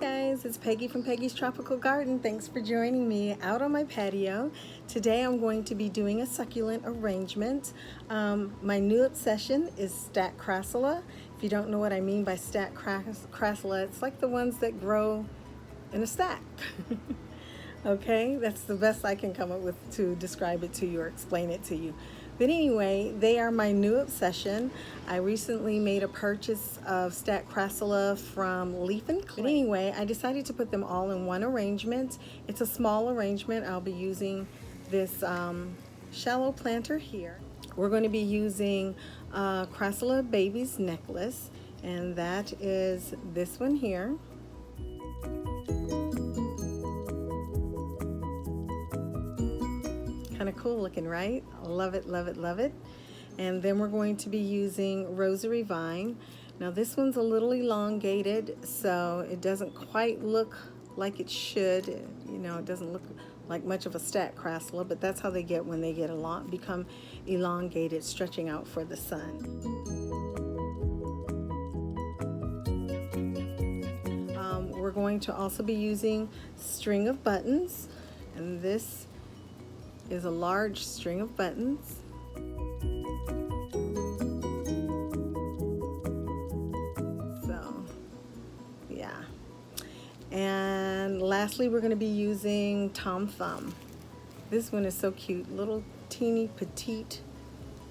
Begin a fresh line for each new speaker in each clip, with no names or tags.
guys, it's Peggy from Peggy's Tropical Garden. Thanks for joining me out on my patio. Today I'm going to be doing a succulent arrangement. My new obsession is stacked Crassula. If you don't know what I mean by stacked Crassula, it's like the ones that grow in a stack. Okay, that's the best I can come up with to describe it to you or explain it to you. But anyway, they are my new obsession. I recently made a purchase of stacked Crassula from Leaf and Clay. But anyway, I decided to put them all in one arrangement. It's a small arrangement. I'll be using this shallow planter here. We're going to be using Crassula Baby's necklace, and that is this one here. Kind of cool looking, right? Love it, love it, love it. And then we're going to be using Rosary vine. Now this one's a little elongated, so it doesn't quite look like it should. You know, it doesn't look like much of a stacked Crassula, but that's how they get when they get become elongated, stretching out for the sun. We're going to also be using string of buttons, and this is a large string of buttons. So, yeah. And lastly, we're going to be using Tom Thumb. This one is so cute, little teeny petite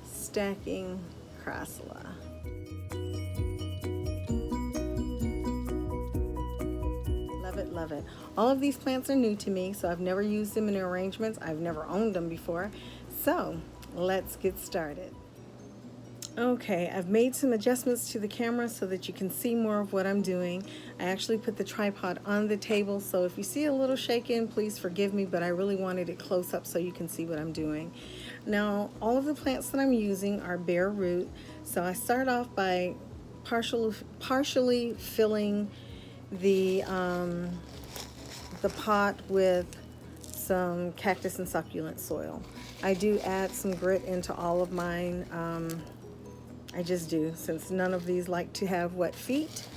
stacking Crassula. Love it. All of these plants are new to me, so I've never used them in arrangements. I've never owned them before. So let's get started. Okay, I've made some adjustments to the camera so that you can see more of what I'm doing. I actually put the tripod on the table, so if you see a little shaken, please forgive me, but I really wanted it close up so you can see what I'm doing. Now, all of the plants that I'm using are bare root, so I start off by partially filling the pot with some cactus and succulent soil. I do add some grit into all of mine. I just do, since none of these like to have wet feet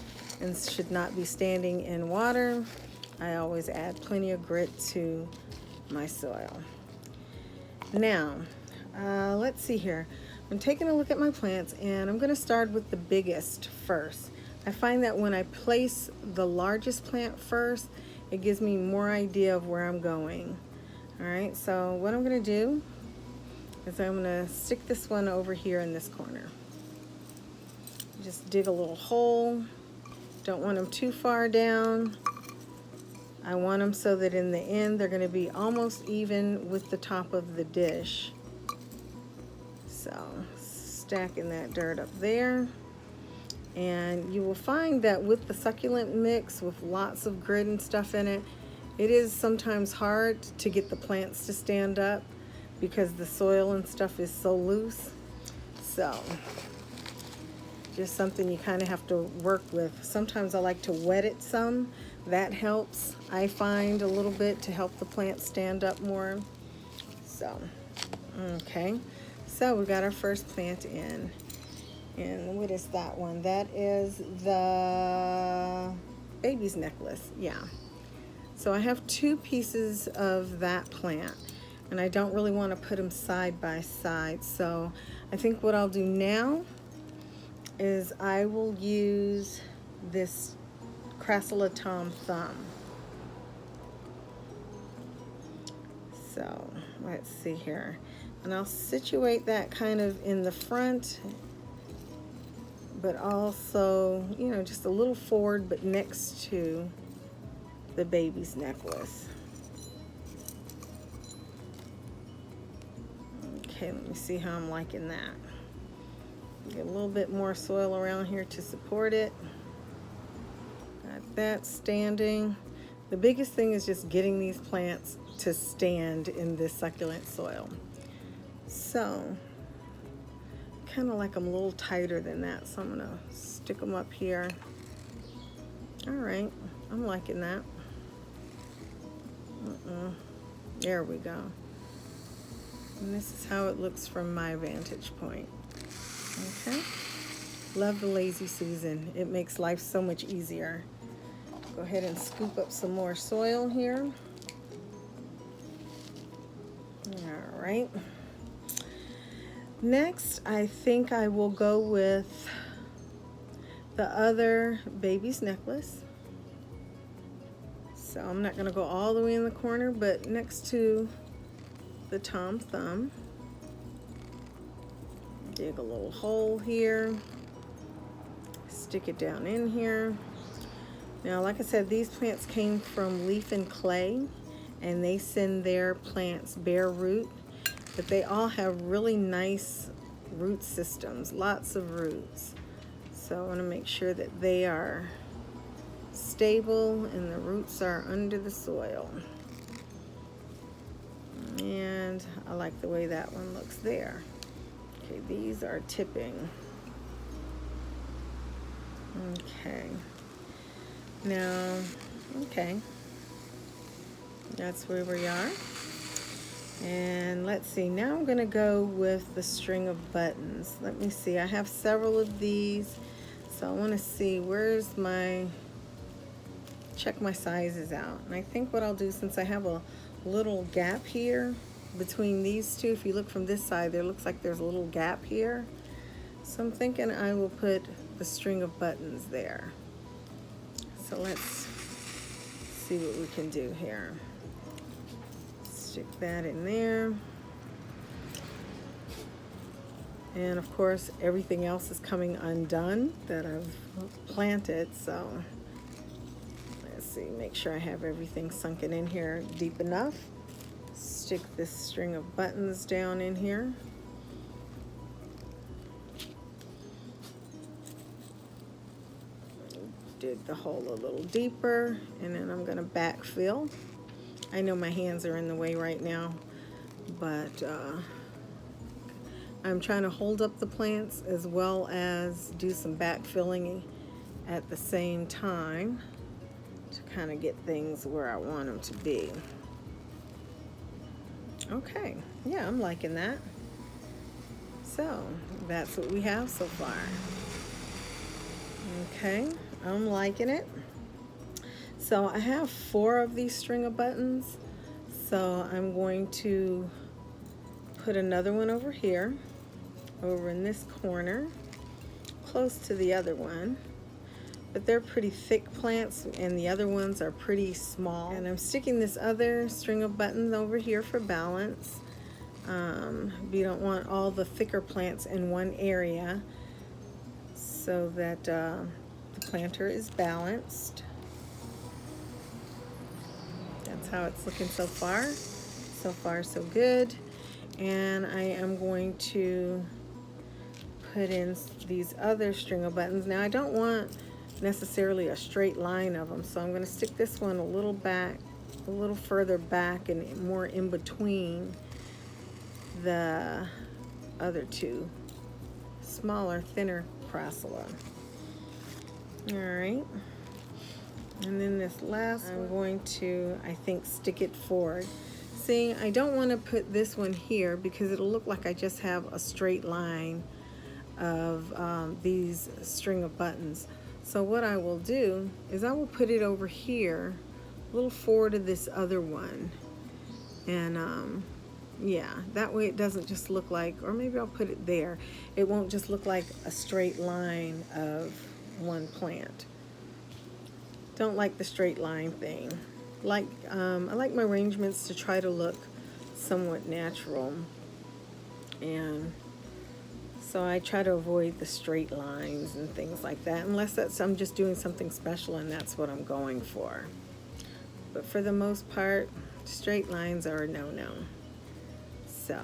and should not be standing in water. I always add plenty of grit to my soil. Now, let's see here. I'm taking a look at my plants, and I'm going to start with the biggest first. I find that when I place the largest plant first, it gives me more idea of where I'm going. All right, so what I'm gonna do is I'm gonna stick this one over here in this corner. Just dig a little hole. Don't want them too far down. I want them so that in the end, they're gonna be almost even with the top of the dish. So, stacking that dirt up there. And you will find that with the succulent mix with lots of grit and stuff in it, it is sometimes hard to get the plants to stand up because the soil and stuff is so loose. So just something you kind of have to work with. Sometimes I like to wet it some. That helps, I find, a little bit to help the plant stand up more. So, okay. So we got our first plant in. And what is that one? That is the baby's necklace. Yeah. So I have two pieces of that plant, and I don't really want to put them side by side. So I think what I'll do now is I will use this Crassula Tom Thumb. So let's see here. And I'll situate that kind of in the front, but also, you know, just a little forward, but next to the baby's necklace. Okay, let me see how I'm liking that. Get a little bit more soil around here to support it. Got that standing. The biggest thing is just getting these plants to stand in this succulent soil. So, kind of like I'm a little tighter than that, so I'm gonna stick them up here. All right, I'm liking that. There we go. And this is how it looks from my vantage point. Okay, love the lazy Susan. It makes life so much easier. Go ahead and scoop up some more soil here. All right. Next, I think I will go with the other baby's necklace. So I'm not going to go all the way in the corner, but next to the Tom Thumb. Dig a little hole here. Stick it down in here. Now, like I said, these plants came from Leaf and Clay, and they send their plants bare root, but they all have really nice root systems, lots of roots. So I want to make sure that they are stable and the roots are under the soil. And I like the way that one looks there. Okay, these are tipping. Okay. Now, okay. That's where we are. And let's see, now I'm gonna go with the string of buttons. Let me see, I have several of these. So I wanna see, where's my, check my sizes out. And I think what I'll do, since I have a little gap here between these two, if you look from this side, there looks like there's a little gap here. So I'm thinking I will put the string of buttons there. So let's see what we can do here. Stick that in there. And of course, everything else is coming undone that I've planted. So let's see, make sure I have everything sunken in here deep enough. Stick this string of buttons down in here. Dig the hole a little deeper, and then I'm going to backfill. I know my hands are in the way right now, but I'm trying to hold up the plants as well as do some backfilling at the same time to kind of get things where I want them to be. Okay, yeah, I'm liking that. So that's what we have so far. Okay, I'm liking it. So I have 4 of these string of buttons. So I'm going to put another one over here, over in this corner, close to the other one. But they're pretty thick plants and the other ones are pretty small. And I'm sticking this other string of buttons over here for balance. You don't want all the thicker plants in one area, so that the planter is balanced. That's how it's looking so far. So far, so good. And I am going to put in these other string of buttons. Now, I don't want necessarily a straight line of them, so I'm going to stick this one a little back, a little further back and more in between the other two. Smaller, thinner Crassula. All right. And then this last one, I'm going to, I think, stick it forward. See, I don't want to put this one here because it'll look like I just have a straight line of these string of buttons. So what I will do is I will put it over here, a little forward of this other one. And yeah, that way it doesn't just look like, or maybe I'll put it there. It won't just look like a straight line of one plant. Don't like the straight line thing. I like my arrangements to try to look somewhat natural. And so I try to avoid the straight lines and things like that, unless I'm just doing something special and that's what I'm going for. But for the most part, straight lines are a no-no. So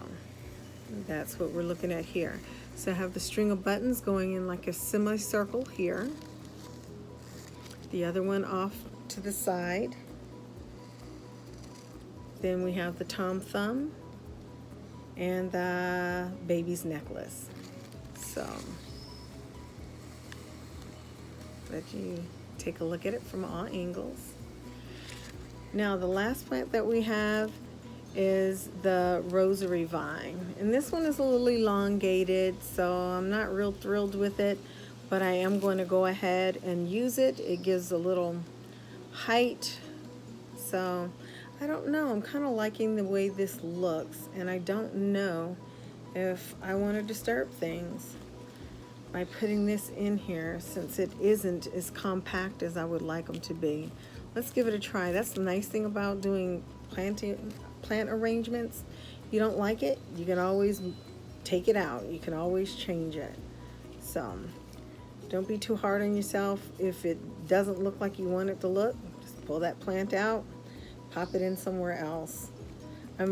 that's what we're looking at here. So I have the string of buttons going in like a semicircle here. The other one off to the side. Then we have the Tom Thumb and the baby's necklace. So let you take a look at it from all angles. Now the last plant that we have is the Rosary vine. And this one is a little elongated, so I'm not real thrilled with it, but I am going to go ahead and use it. It gives a little height. So I don't know, I'm kind of liking the way this looks, and I don't know if I want to disturb things by putting this in here, since it isn't as compact as I would like them to be. Let's give it a try. That's the nice thing about doing plant arrangements. You don't like it, you can always take it out. You can always change it. So don't be too hard on yourself. If it doesn't look like you want it to look, just pull that plant out, pop it in somewhere else. I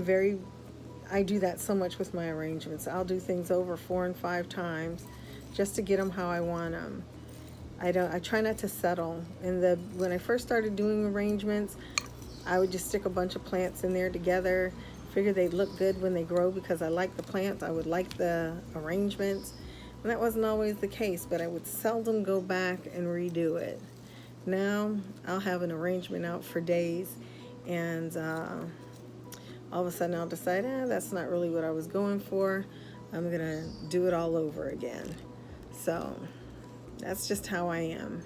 do that so much with my arrangements. I'll do things over 4 and 5 times just to get them how I want them. I try not to settle. When I first started doing arrangements, I would just stick a bunch of plants in there together. Figure they'd look good when they grow because I like the plants. I would like the arrangements. And that wasn't always the case, but I would seldom go back and redo it. Now I'll have an arrangement out for days, and all of a sudden I'll decide, that's not really what I was going for. I'm gonna do it all over again. So that's just how I am.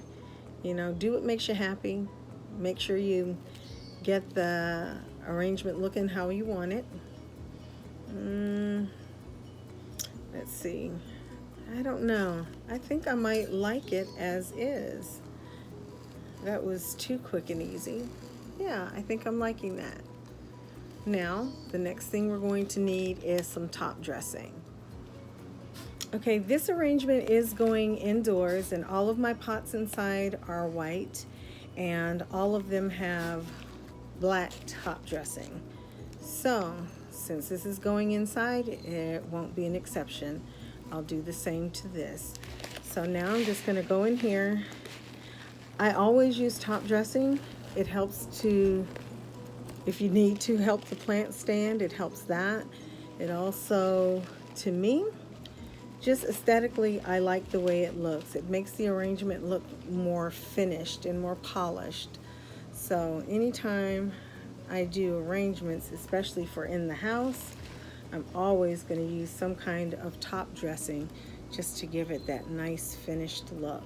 You know, do what makes you happy. Make sure you get the arrangement looking how you want it. Let's see. I don't know. I think I might like it as is. That was too quick and easy. Yeah, I think I'm liking that. Now, the next thing we're going to need is some top dressing. Okay, this arrangement is going indoors, and all of my pots inside are white, and all of them have black top dressing. So, since this is going inside, it won't be an exception. I'll do the same to this. So now I'm just gonna go in here. I always use top dressing. It helps to, if you need to help the plant stand, it helps that. It also, to me, just aesthetically, I like the way it looks. It makes the arrangement look more finished and more polished. So anytime I do arrangements, especially for in the house, I'm always going to use some kind of top dressing just to give it that nice finished look.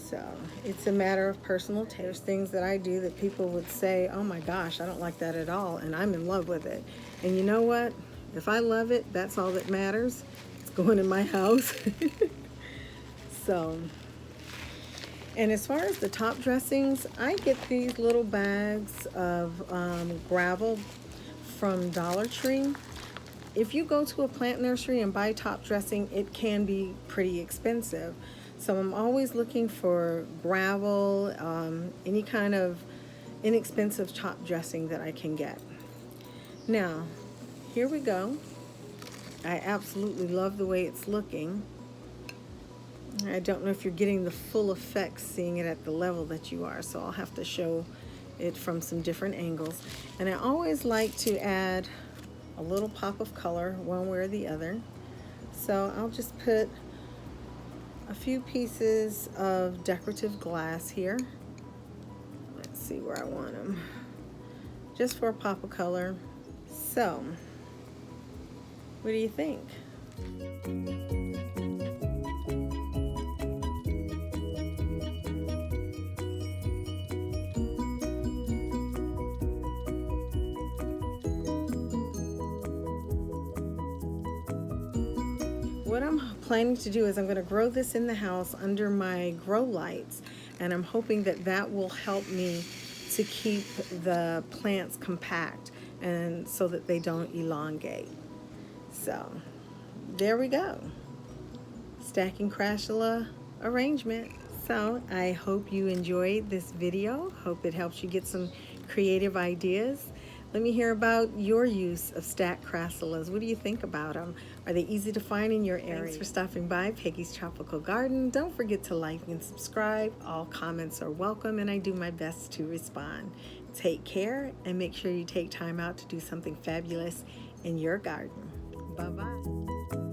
So it's a matter of personal taste. There's things that I do that people would say, oh my gosh, I don't like that at all, and I'm in love with it. And you know what? If I love it, that's all that matters. It's going in my house. So, and as far as the top dressings, I get these little bags of gravel from Dollar Tree. If you go to a plant nursery and buy top dressing, it can be pretty expensive. So I'm always looking for gravel, any kind of inexpensive top dressing that I can get. Now, here we go. I absolutely love the way it's looking. I don't know if you're getting the full effect seeing it at the level that you are, so I'll have to show it from some different angles. And I always like to add a little pop of color one way or the other. So I'll just put a few pieces of decorative glass here. Let's see where I want them. Just for a pop of color. So, what do you think? What I'm planning to do is I'm going to grow this in the house under my grow lights, and I'm hoping that that will help me to keep the plants compact and so that they don't elongate. So there we go. Stacking Crassula arrangement. So I hope you enjoyed this video. Hope it helps you get some creative ideas. Let me hear about your use of stacked crassulas. What do you think about them? Are they easy to find in your area? Thanks for stopping by Peggy's Tropical Garden. Don't forget to like and subscribe. All comments are welcome, and I do my best to respond. Take care, and make sure you take time out to do something fabulous in your garden. Bye-bye.